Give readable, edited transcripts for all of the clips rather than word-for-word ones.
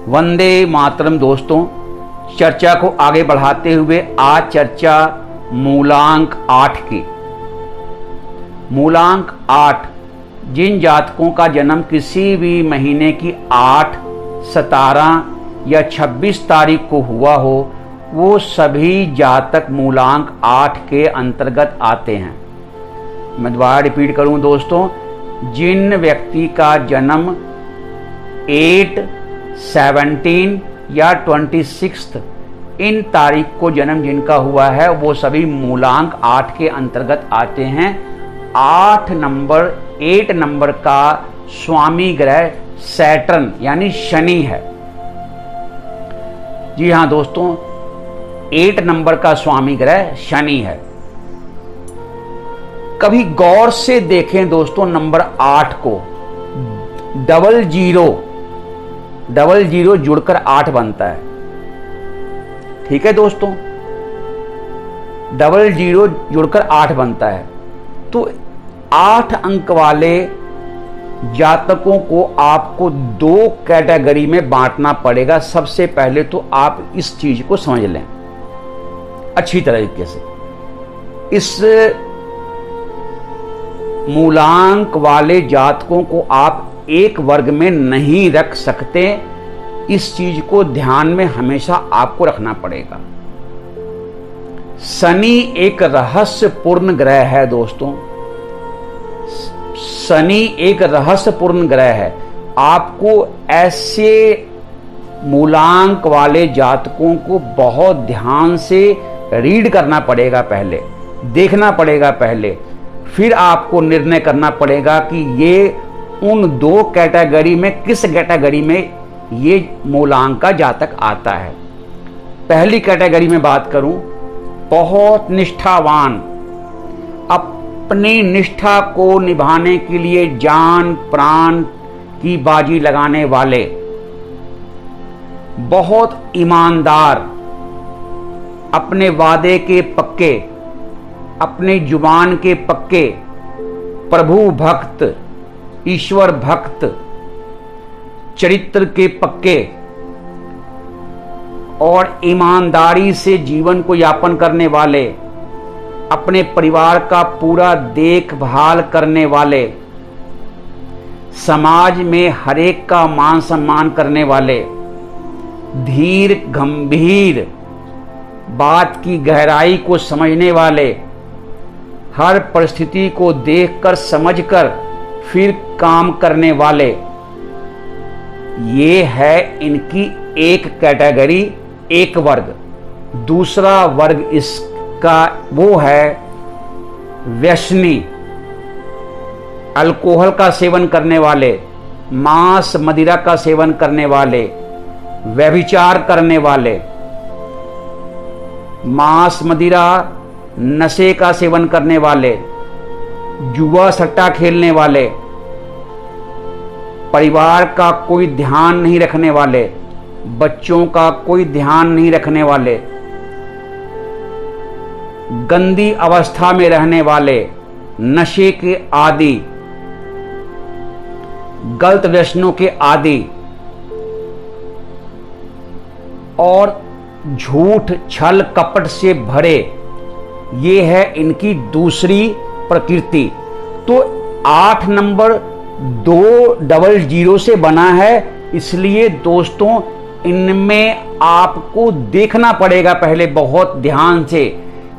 वंदे मातरम। दोस्तों, चर्चा को आगे बढ़ाते हुए आज चर्चा मूलांक 8 की। मूलांक 8 जिन जातकों का जन्म किसी भी महीने की 8, 17 या 26 तारीख को हुआ हो, वो सभी जातक मूलांक 8 के अंतर्गत आते हैं। मैं दोबारा रिपीट करूं दोस्तों, जिन व्यक्ति का जन्म 8, 17 या 26 इन तारीख को जन्म जिनका हुआ है, वो सभी मूलांक 8 के अंतर्गत आते हैं। 8 नंबर का स्वामी ग्रह सैटर्न यानी शनि है। जी हाँ दोस्तों, 8 नंबर का स्वामी ग्रह शनि है। कभी गौर से देखें दोस्तों, नंबर 8 को 00 जुड़कर 8 बनता है। ठीक है दोस्तों, 00 जुड़कर 8 बनता है। तो 8 अंक वाले जातकों को आपको 2 कैटेगरी में बांटना पड़ेगा। सबसे पहले तो आप इस चीज को समझ लें अच्छी तरीके से। इस मूलांक वाले जातकों को आप एक वर्ग में नहीं रख सकते। इस चीज को ध्यान में हमेशा आपको रखना पड़ेगा। शनि एक रहस्यपूर्ण ग्रह है दोस्तों। शनि एक रहस्यपूर्ण ग्रह है। आपको ऐसे मूलांक वाले जातकों को बहुत ध्यान से रीड करना पड़ेगा, पहले देखना पड़ेगा, पहले फिर आपको निर्णय करना पड़ेगा कि ये उन 2 कैटेगरी में किस कैटेगरी में ये मूलांक का जातक आता है। पहली कैटेगरी में बात करूं, बहुत निष्ठावान, अपनी निष्ठा को निभाने के लिए जान प्राण की बाजी लगाने वाले, बहुत ईमानदार, अपने वादे के पक्के, अपने जुबान के पक्के, प्रभु भक्त, ईश्वर भक्त, चरित्र के पक्के और ईमानदारी से जीवन को यापन करने वाले, अपने परिवार का पूरा देखभाल करने वाले, समाज में हरेक का मान सम्मान करने वाले, धीर गंभीर, बात की गहराई को समझने वाले, हर परिस्थिति को देखकर समझकर फिर काम करने वाले, ये है इनकी एक कैटेगरी, एक वर्ग। दूसरा वर्ग इसका वो है व्यसनी, अल्कोहल का सेवन करने वाले, मांस मदिरा का सेवन करने वाले, व्यभिचार करने वाले, मांस मदिरा नशे का सेवन करने वाले, जुआ सट्टा खेलने वाले, परिवार का कोई ध्यान नहीं रखने वाले, बच्चों का कोई ध्यान नहीं रखने वाले, गंदी अवस्था में रहने वाले, नशे के आदी, गलत व्यसनों के आदी और झूठ छल कपट से भरे, ये है इनकी दूसरी प्रकृति। तो 8 नंबर 200 से बना है, इसलिए दोस्तों इनमें आपको देखना पड़ेगा पहले बहुत ध्यान से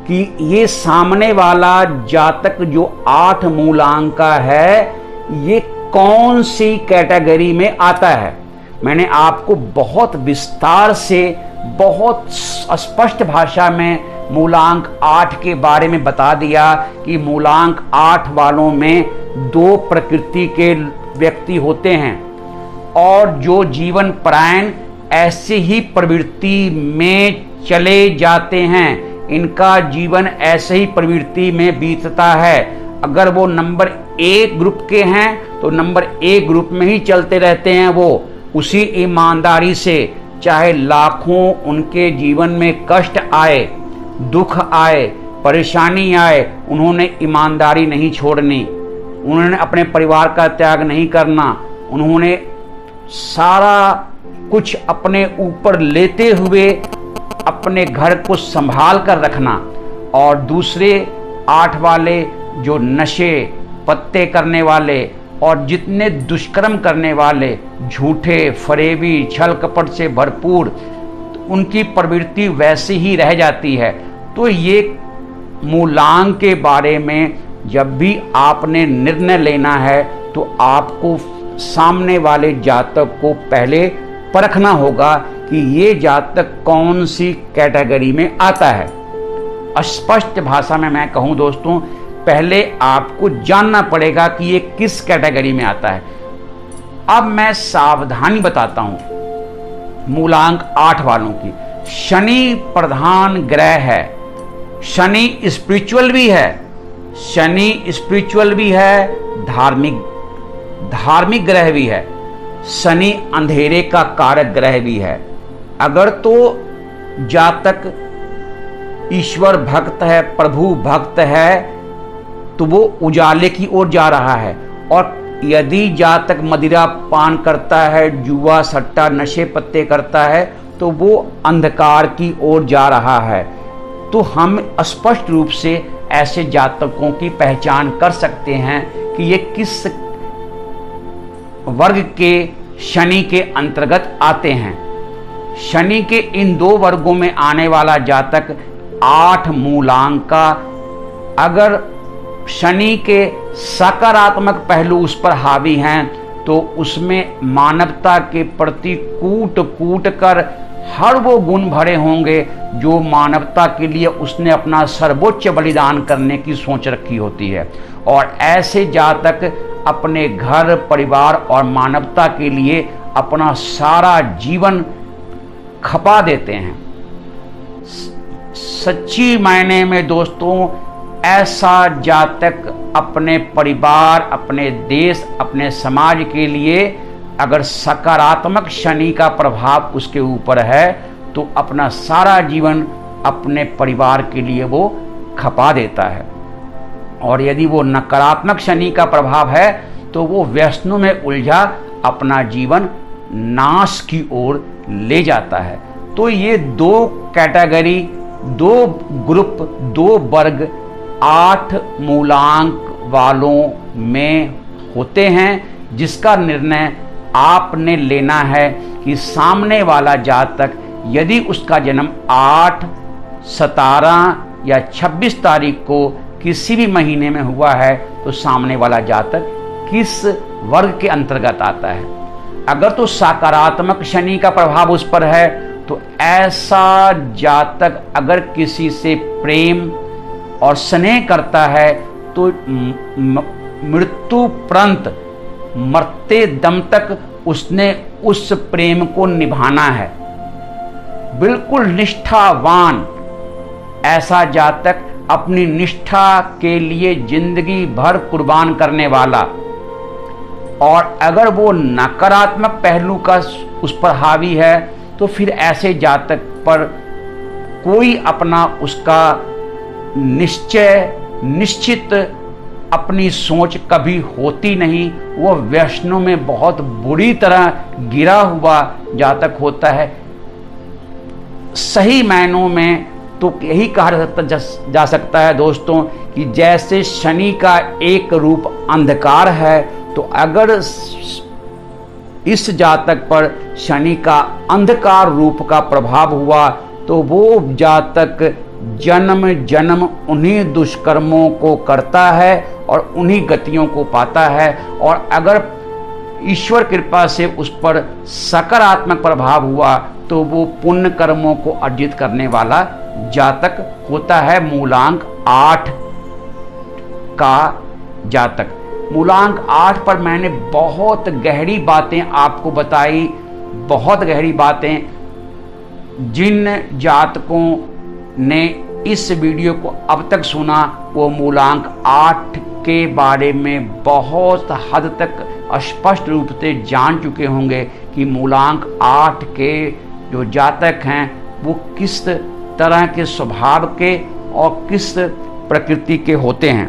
कि ये सामने वाला जातक जो 8 मूलांक का है, ये कौन सी कैटेगरी में आता है। मैंने आपको बहुत विस्तार से, बहुत स्पष्ट भाषा में मूलांक 8 के बारे में बता दिया कि मूलांक 8 वालों में 2 प्रकृति के व्यक्ति होते हैं और जो जीवन परायण ऐसे ही प्रवृत्ति में चले जाते हैं, इनका जीवन ऐसे ही प्रवृत्ति में बीतता है। अगर वो नंबर 1 ग्रुप के हैं तो नंबर 1 ग्रुप में ही चलते रहते हैं, वो उसी ईमानदारी से, चाहे लाखों उनके जीवन में कष्ट आए, दुख आए, परेशानी आए, उन्होंने ईमानदारी नहीं छोड़नी, उन्होंने अपने परिवार का त्याग नहीं करना, उन्होंने सारा कुछ अपने ऊपर लेते हुए अपने घर को संभाल कर रखना, और दूसरे 8 वाले जो नशे पत्ते करने वाले और जितने दुष्कर्म करने वाले, झूठे, फरेबी, छल कपट से भरपूर, उनकी प्रवृत्ति वैसी ही रह जाती है। तो ये मूलांक के बारे में जब भी आपने निर्णय लेना है तो आपको सामने वाले जातक को पहले परखना होगा कि ये जातक कौन सी कैटेगरी में आता है। स्पष्ट भाषा में मैं कहूँ दोस्तों, पहले आपको जानना पड़ेगा कि ये किस कैटेगरी में आता है। अब मैं सावधानी बताता हूँ मूलांक 8 वालों की। शनि प्रधान ग्रह है, शनि स्पिरिचुअल भी है, शनि स्पिरिचुअल भी है, धार्मिक ग्रह भी है, शनि अंधेरे का कारक ग्रह भी है। अगर तो जातक ईश्वर भक्त है, प्रभु भक्त है, तो वो उजाले की ओर जा रहा है, और यदि जातक मदिरा पान करता है, जुआ सट्टा नशे पत्ते करता है, तो वो अंधकार की ओर जा रहा है। तो हम स्पष्ट रूप से ऐसे जातकों की पहचान कर सकते हैं कि ये किस वर्ग के शनि के अंतर्गत आते हैं। शनि के इन 2 वर्गों में आने वाला जातक 8 मूलांक का, अगर शनि के सकारात्मक पहलू उस पर हावी हैं तो उसमें मानवता के प्रति कूट कर हर वो गुण भरे होंगे जो मानवता के लिए उसने अपना सर्वोच्च बलिदान करने की सोच रखी होती है। और ऐसे जातक अपने घर, परिवार और मानवता के लिए अपना सारा जीवन खपा देते हैं। सच्ची मायने में दोस्तों, ऐसा जातक अपने परिवार, अपने देश, अपने समाज के लिए अगर सकारात्मक शनि का प्रभाव उसके ऊपर है तो अपना सारा जीवन अपने परिवार के लिए वो खपा देता है। और यदि वो नकारात्मक शनि का प्रभाव है तो वो व्यसनों में उलझा अपना जीवन नाश की ओर ले जाता है। तो ये 2 कैटेगरी, 2 ग्रुप, 2 वर्ग 8 मूलांक वालों में होते हैं, जिसका निर्णय आपने लेना है कि सामने वाला जातक यदि उसका जन्म 8, 17 या 26 तारीख को किसी भी महीने में हुआ है तो सामने वाला जातक किस वर्ग के अंतर्गत आता है। अगर तो सकारात्मक शनि का प्रभाव उस पर है तो ऐसा जातक अगर किसी से प्रेम और स्नेह करता है तो मृत्युपर्यंत, मरते दम तक उसने उस प्रेम को निभाना है। बिल्कुल निष्ठावान ऐसा जातक अपनी निष्ठा के लिए जिंदगी भर कुर्बान करने वाला। और अगर वो नकारात्मक पहलू का उस पर हावी है तो फिर ऐसे जातक पर कोई अपना उसका निश्चित अपनी सोच कभी होती नहीं। वो व्यसनों में बहुत बुरी तरह गिरा हुआ जातक होता है। सही मायनों में तो यही कहा जा सकता है दोस्तों कि जैसे शनि का एक रूप अंधकार है, तो अगर इस जातक पर शनि का अंधकार रूप का प्रभाव हुआ तो वो जातक जन्म जन्म उन्हीं दुष्कर्मों को करता है और उन्हीं गतियों को पाता है। और अगर ईश्वर कृपा से उस पर सकारात्मक प्रभाव हुआ तो वो पुण्य कर्मों को अर्जित करने वाला जातक होता है मूलांक 8 का जातक। मूलांक 8 पर मैंने बहुत गहरी बातें आपको बताई, बहुत गहरी बातें। जिन जातकों ने इस वीडियो को अब तक सुना वो मूलांक 8 के बारे में बहुत हद तक स्पष्ट रूप से जान चुके होंगे कि मूलांक 8 के जो जातक हैं वो किस तरह के स्वभाव के और किस प्रकृति के होते हैं।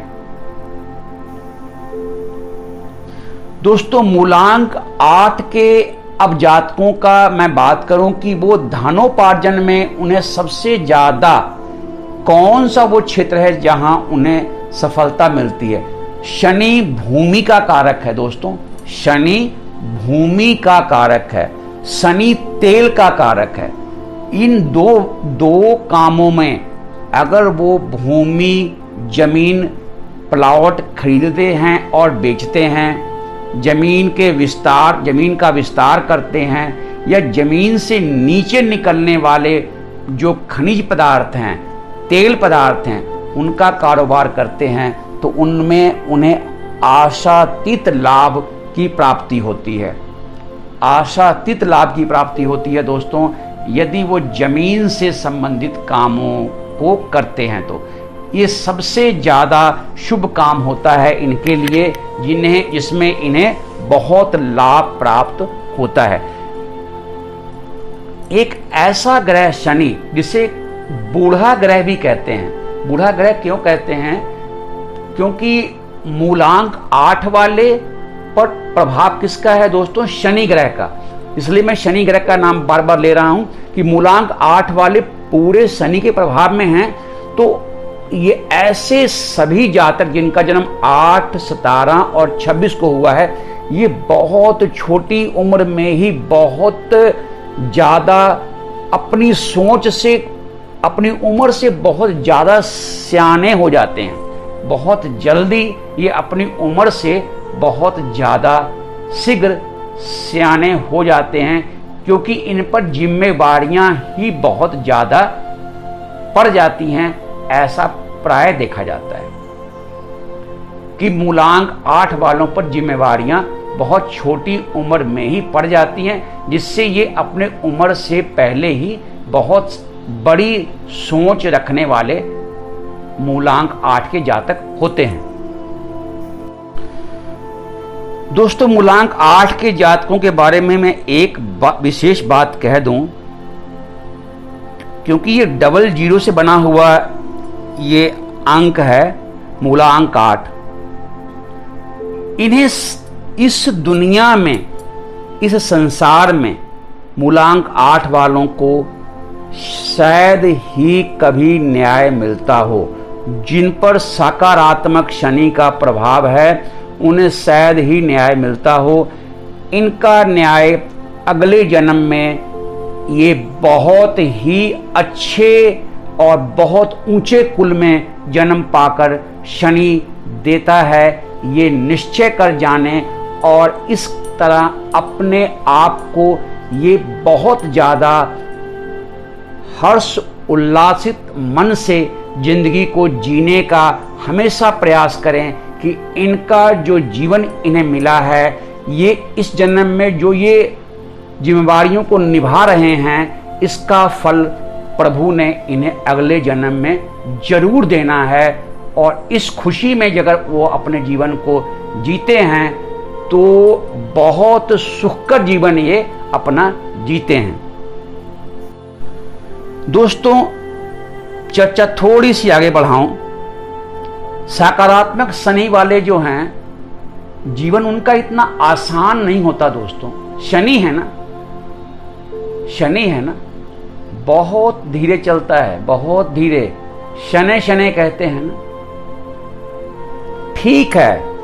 दोस्तों मूलांक 8 के अब जातकों का मैं बात करूं कि वो धनोपार्जन में उन्हें सबसे ज्यादा कौन सा वो क्षेत्र है जहां उन्हें सफलता मिलती है। शनि भूमि का कारक है दोस्तों, शनि भूमि का कारक है, शनि तेल का कारक है। इन दो कामों में अगर वो भूमि, जमीन, प्लॉट खरीदते हैं और बेचते हैं, जमीन का विस्तार करते हैं, या जमीन से नीचे निकलने वाले जो खनिज पदार्थ हैं, तेल पदार्थ हैं, उनका कारोबार करते हैं, तो उनमें उन्हें आशातीत लाभ की प्राप्ति होती है। आशातीत लाभ की प्राप्ति होती है दोस्तों, यदि वो जमीन से संबंधित कामों को करते हैं तो ये सबसे ज़्यादा शुभ काम होता है इनके लिए, जिसमें इन्हें बहुत लाभ प्राप्त होता है। एक ऐसा ग्रह शनि जिसे बूढ़ा ग्रह भी कहते हैं। बूढ़ा ग्रह क्यों कहते हैं? क्योंकि मूलांक 8 वाले पर प्रभाव किसका है दोस्तों? शनि ग्रह का। इसलिए मैं शनि ग्रह का नाम बार बार ले रहा हूं कि मूलांक 8 वाले पूरे शनि के प्रभाव में हैं। तो ये ऐसे सभी जातक जिनका जन्म 8, 17 और 26 को हुआ है, ये बहुत छोटी उम्र में ही बहुत ज़्यादा अपनी सोच से, अपनी उम्र से बहुत ज़्यादा सियाने हो जाते हैं। बहुत जल्दी ये अपनी उम्र से बहुत ज़्यादा शीघ्र सियाने हो जाते हैं, क्योंकि इन पर जिम्मेवारियां ही बहुत ज़्यादा पड़ जाती हैं। ऐसा प्राय देखा जाता है कि मूलांक 8 वालों पर जिम्मेवारियां बहुत छोटी उम्र में ही पड़ जाती हैं, जिससे ये अपने उम्र से पहले ही बहुत बड़ी सोच रखने वाले मूलांक 8 के जातक होते हैं। दोस्तों, मूलांक 8 के जातकों के बारे में मैं एक विशेष बात कह दूं, क्योंकि ये 00 से बना हुआ ये अंक है, मूलांक 8। इन्हें इस दुनिया में, इस संसार में मूलांक 8 वालों को शायद ही कभी न्याय मिलता हो। जिन पर सकारात्मक शनि का प्रभाव है उन्हें शायद ही न्याय मिलता हो। इनका न्याय अगले जन्म में ये बहुत ही अच्छे और बहुत ऊंचे कुल में जन्म पाकर शनि देता है, ये निश्चय कर जाने। और इस तरह अपने आप को ये बहुत ज़्यादा हर्ष उल्लासित मन से जिंदगी को जीने का हमेशा प्रयास करें कि इनका जो जीवन इन्हें मिला है, ये इस जन्म में जो ये जिम्मेवारियों को निभा रहे हैं, इसका फल प्रभु ने इन्हें अगले जन्म में जरूर देना है। और इस खुशी में अगर वो अपने जीवन को जीते हैं तो बहुत सुखकर जीवन ये अपना जीते हैं। दोस्तों, चर्चा थोड़ी सी आगे बढ़ाऊं। सकारात्मक शनि वाले जो हैं, जीवन उनका इतना आसान नहीं होता दोस्तों। शनि है ना, शनि है ना, बहुत धीरे चलता है, बहुत धीरे, शनै शनै कहते हैं ना। ठीक है,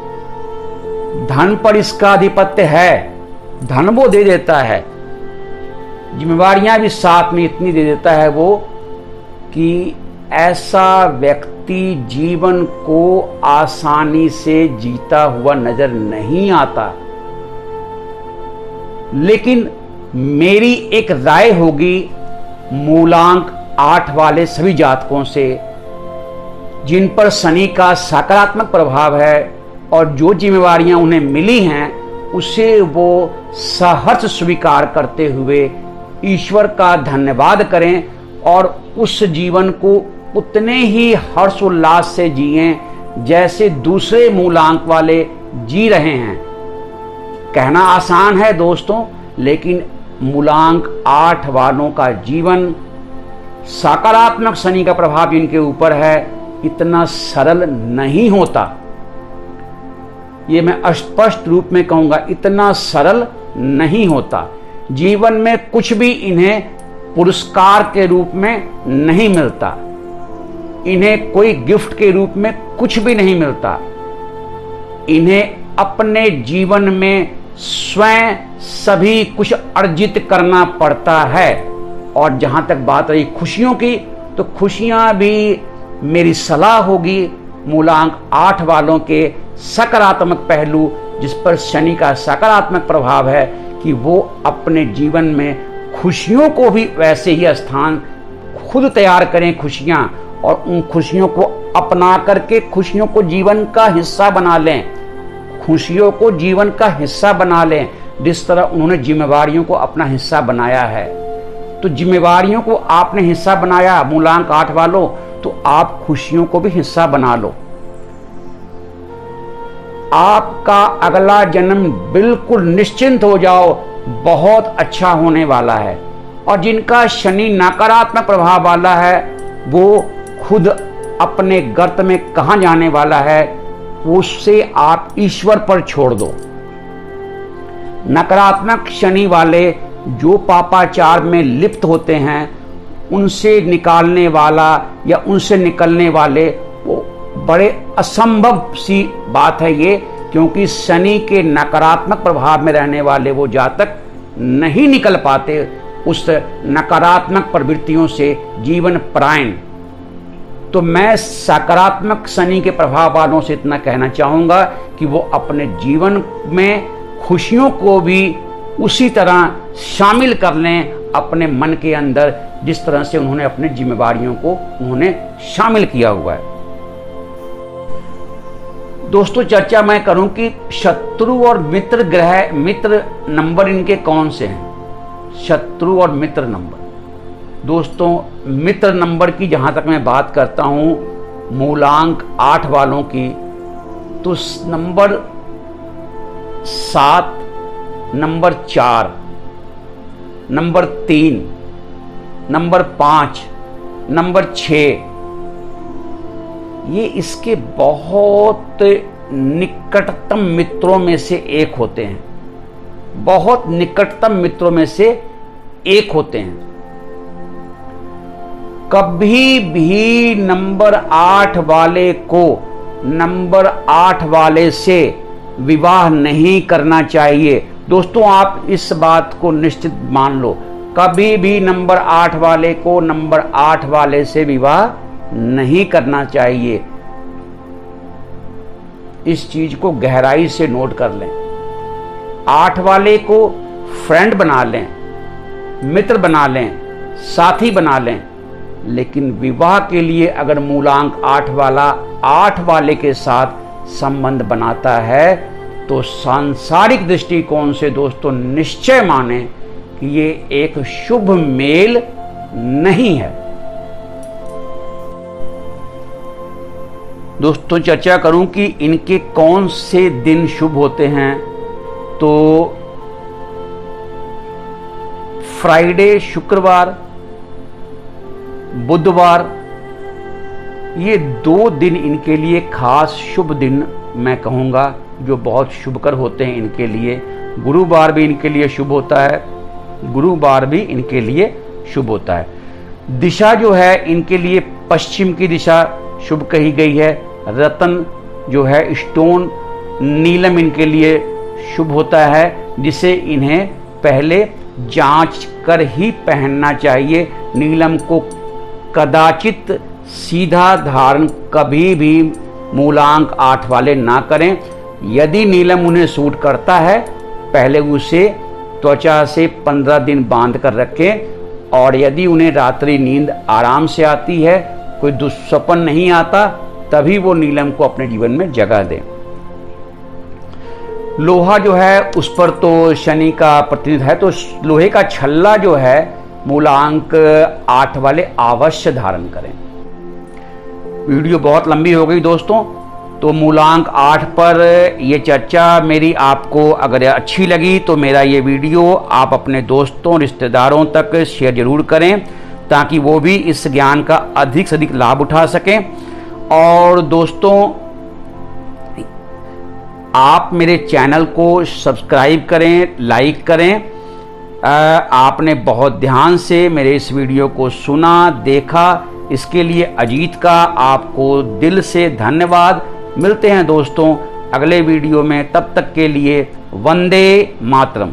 धन पर इसका आधिपत्य है, धन वो दे देता है, जिम्मेवारियां भी साथ में इतनी दे देता है वो कि ऐसा व्यक्ति जीवन को आसानी से जीता हुआ नजर नहीं आता। लेकिन मेरी एक राय होगी मूलांक 8 वाले सभी जातकों से, जिन पर शनि का सकारात्मक प्रभाव है और जो जिम्मेवारियां उन्हें मिली हैं उसे वो सहर्ष स्वीकार करते हुए ईश्वर का धन्यवाद करें और उस जीवन को उतने ही हर्षोल्लास से जिएं जैसे दूसरे मूलांक वाले जी रहे हैं। कहना आसान है दोस्तों, लेकिन मूलांक 8 वालों का जीवन, सकारात्मक शनि का प्रभाव इनके ऊपर है, इतना सरल नहीं होता। ये मैं स्पष्ट रूप में कहूंगा, इतना सरल नहीं होता। जीवन में कुछ भी इन्हें पुरस्कार के रूप में नहीं मिलता, इन्हें कोई गिफ्ट के रूप में कुछ भी नहीं मिलता। इन्हें अपने जीवन में स्वयं सभी कुछ अर्जित करना पड़ता है। और जहां तक बात रही खुशियों की, तो खुशियां भी मेरी सलाह होगी मूलांक 8 वालों के सकारात्मक पहलू, जिस पर शनि का सकारात्मक प्रभाव है, कि वो अपने जीवन में खुशियों को भी वैसे ही स्थान खुद तैयार करें खुशियां, और उन खुशियों को अपना करके खुशियों को जीवन का हिस्सा बना लें, खुशियों को जीवन का हिस्सा बना लें, जिस तरह उन्होंने जिम्मेवारियों को अपना हिस्सा बनाया है। तो जिम्मेवारियों को आपने हिस्सा बनाया मूलांक 8 वालों, तो आप खुशियों को भी हिस्सा बना लो। आपका अगला जन्म बिल्कुल निश्चिंत हो जाओ, बहुत अच्छा होने वाला है। और जिनका शनि नकारात्मक प्रभाव वाला है, वो खुद अपने गर्त में कहां जाने वाला है, उससे आप ईश्वर पर छोड़ दो। नकारात्मक शनि वाले जो पापाचार में लिप्त होते हैं, उनसे निकालने वाला या उनसे निकलने वाले, वो बड़े असंभव सी बात है ये, क्योंकि शनि के नकारात्मक प्रभाव में रहने वाले वो जातक नहीं निकल पाते उस नकारात्मक प्रवृत्तियों से जीवन परायण। तो मैं सकारात्मक शनि के प्रभाव वालों से इतना कहना चाहूंगा कि वो अपने जीवन में खुशियों को भी उसी तरह शामिल कर लें अपने मन के अंदर, जिस तरह से उन्होंने अपने जिम्मेवारियों को उन्होंने शामिल किया हुआ है। दोस्तों, चर्चा मैं करूं कि शत्रु और मित्र ग्रह, मित्र नंबर इनके कौन से हैं। शत्रु और मित्र नंबर, दोस्तों मित्र नंबर की जहां तक मैं बात करता हूं मूलांक 8 वालों की, तो number 7, number 4, number 3, number 5, number 6, ये इसके बहुत निकटतम मित्रों में से एक होते हैं, बहुत निकटतम मित्रों में से एक होते हैं। कभी भी नंबर 8 वाले को नंबर 8 वाले से विवाह नहीं करना चाहिए। दोस्तों, आप इस बात को निश्चित मान लो, कभी भी नंबर 8 वाले को नंबर 8 वाले से विवाह नहीं करना चाहिए। इस चीज को गहराई से नोट कर लें। 8 वाले को फ्रेंड बना लें, मित्र बना लें, साथी बना लें, लेकिन विवाह के लिए अगर मूलांक 8 वाला 8 वाले के साथ संबंध बनाता है, तो सांसारिक दृष्टिकोण से दोस्तों निश्चय माने कि ये एक शुभ मेल नहीं है। दोस्तों, चर्चा करूं कि इनके कौन से दिन शुभ होते हैं, तो फ्राइडे, शुक्रवार, बुधवार, ये 2 दिन इनके लिए खास शुभ दिन मैं कहूँगा, जो बहुत शुभकर होते हैं इनके लिए। गुरुवार भी इनके लिए शुभ होता है, गुरुवार भी इनके लिए शुभ होता है। दिशा जो है इनके लिए पश्चिम की दिशा शुभ कही गई है। रतन जो है, स्टोन नीलम इनके लिए शुभ होता है, जिसे इन्हें पहले जांच कर ही पहनना चाहिए। नीलम को कदाचित सीधा धारण कभी भी मूलांक 8 वाले ना करें। यदि नीलम उन्हें सूट करता है, पहले उसे त्वचा से 15 दिन बांध कर रखें, और यदि उन्हें रात्रि नींद आराम से आती है, कोई दुस्वप्न नहीं आता, तभी वो नीलम को अपने जीवन में जगह दें। लोहा जो है उस पर तो शनि का प्रतिनिधित्व है, तो लोहे का छल्ला जो है मूलांक 8 वाले अवश्य धारण करें। वीडियो बहुत लंबी हो गई दोस्तों, तो मूलांक 8 पर ये चर्चा मेरी आपको अगर अच्छी लगी तो मेरा ये वीडियो आप अपने दोस्तों, रिश्तेदारों तक शेयर जरूर करें, ताकि वो भी इस ज्ञान का अधिक से अधिक लाभ उठा सकें। और दोस्तों, आप मेरे चैनल को सब्सक्राइब करें, लाइक करें, आपने बहुत ध्यान से मेरे इस वीडियो को सुना, देखा, इसके लिए अजीत का आपको दिल से धन्यवाद। मिलते हैं दोस्तों अगले वीडियो में, तब तक के लिए वंदे मातरम।